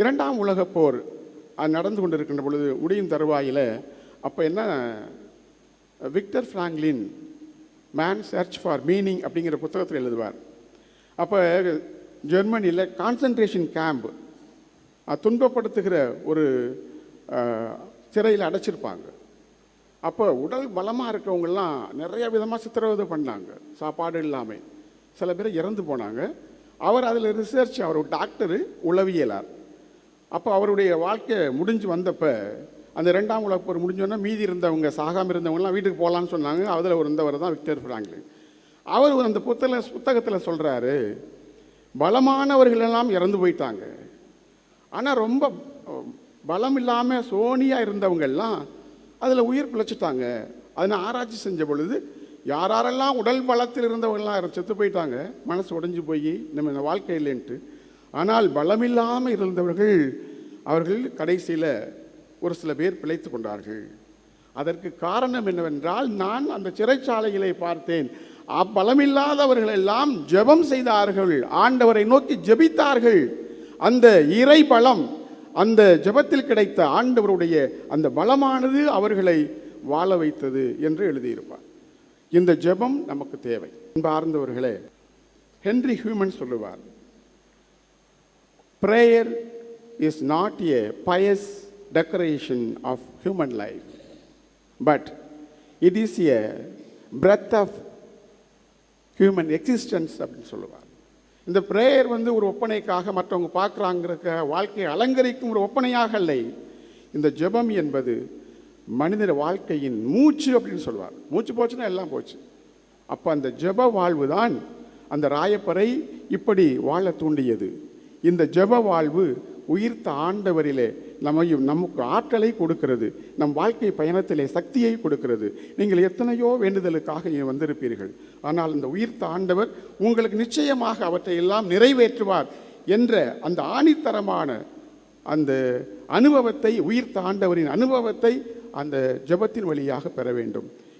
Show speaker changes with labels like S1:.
S1: இரண்டாம் உலகப் போர் அது நடந்து கொண்டிருக்கின்ற பொழுது முடியும் தருவாயில் அப்போ என்ன விக்டர் ஃப்ராங்க்லின் மேன் சர்ச் ஃபார் மீனிங் அப்படிங்கிற புத்தகத்தில் எழுதுவார். அப்போ ஜெர்மனியில் கான்சன்ட்ரேஷன் கேம்ப் துன்பப்படுத்துகிற ஒரு சிறையில் அடைச்சிருப்பாங்க. அப்போ உடல் பலமாக இருக்கவங்கெல்லாம் நிறைய விதமாக சித்திரவதை பண்ணாங்க, சாப்பாடு இல்லாமல். சில பேர் இறந்து போனாங்க. அவர் அதில் ரிசர்ச், அவர் ஒரு டாக்டரு, உளவியலார். அப்போ அவருடைய வாழ்க்கை முடிஞ்சு வந்தப்போ அந்த ரெண்டாம் உலகப் போர் முடிஞ்சோன்னா மீதி இருந்தவங்க, சாகாமல் இருந்தவங்கலாம் வீட்டுக்கு போகலான்னு சொன்னாங்க. அதில் ஒரு இருந்தவர் தான் விக்டர் ஃப்ராங்க்லின். அவர் அந்த புத்தகத்தில் சொல்கிறாரு, பலமானவர்களெல்லாம் இறந்து போயிட்டாங்க, ஆனால் ரொம்ப பலம் இல்லாமல் சோனியாக இருந்தவங்கெல்லாம் அதில் உயிர் பிழைச்சிட்டாங்க. அதனை ஆராய்ச்சி செஞ்ச பொழுது யாரெல்லாம் உடல் பலத்தில் இருந்தவங்கெல்லாம் செத்து போயிட்டாங்க, மனசு உடைஞ்சு போய் நம்ம இந்த வாழ்க்கை இல்லைன்ட்டு. ஆனால் பலமில்லாமல் இருந்தவர்கள் அவர்கள் கடைசியில் ஒரு சில பேர் பிழைத்து கொண்டார்கள். அதற்கு காரணம் என்னவென்றால், நான் அந்த சிறைச்சாலைகளை பார்த்தேன். பலமில்லாதவர்கள் எல்லாம் ஜெபம் செய்தார்கள், ஆண்டவரை நோக்கி ஜெபித்தார்கள். அந்த இறை பலம், அந்த ஜெபத்தில் கிடைத்த ஆண்டவருடைய அந்த பலமானது அவர்களை வாழ வைத்தது என்று எழுதியிருப்பார். இந்த ஜெபம் நமக்கு தேவை. அன்பார்ந்தவர்களே, ஹென்றி ஹியூமன் சொல்லுவார், prayer is not a pious decoration of human life, but it is a breath of human existence அப்படின்னு சொல்லுவார். இந்த பிரேயர் ஒரு ஒப்பனைக்காக மற்றவங்க பார்க்குறாங்கிற வாழ்க்கையை அலங்கரிக்கும் ஒரு ஒப்பனையாக இல்லை. இந்த ஜெபம் என்பது மனிதர் வாழ்க்கையின் மூச்சு அப்படின்னு சொல்லுவார். மூச்சு போச்சுன்னா எல்லாம் போச்சு. அப்போ அந்த ஜெப வாழ்வு தான் அந்த ராயப்பரை இப்படி வாழ தூண்டியது. இந்த ஜெப வாழ்வு உயிர்த்த ஆண்டவரிலே நமக்கு ஆற்றலை கொடுக்கிறது, நம் வாழ்க்கை பயணத்திலே சக்தியை கொடுக்கிறது. நீங்கள் எத்தனையோ வேண்டுதலுக்காக இங்கே வந்திருப்பீர்கள், ஆனால் இந்த உயிர்த்த ஆண்டவர் உங்களுக்கு நிச்சயமாக அவற்றை எல்லாம் நிறைவேற்றுவார் என்ற அந்த ஆணித்தரமான அந்த அனுபவத்தை, உயிர்த்த ஆண்டவரின் அனுபவத்தை அந்த ஜெபத்தின் வழியாக பெற வேண்டும்.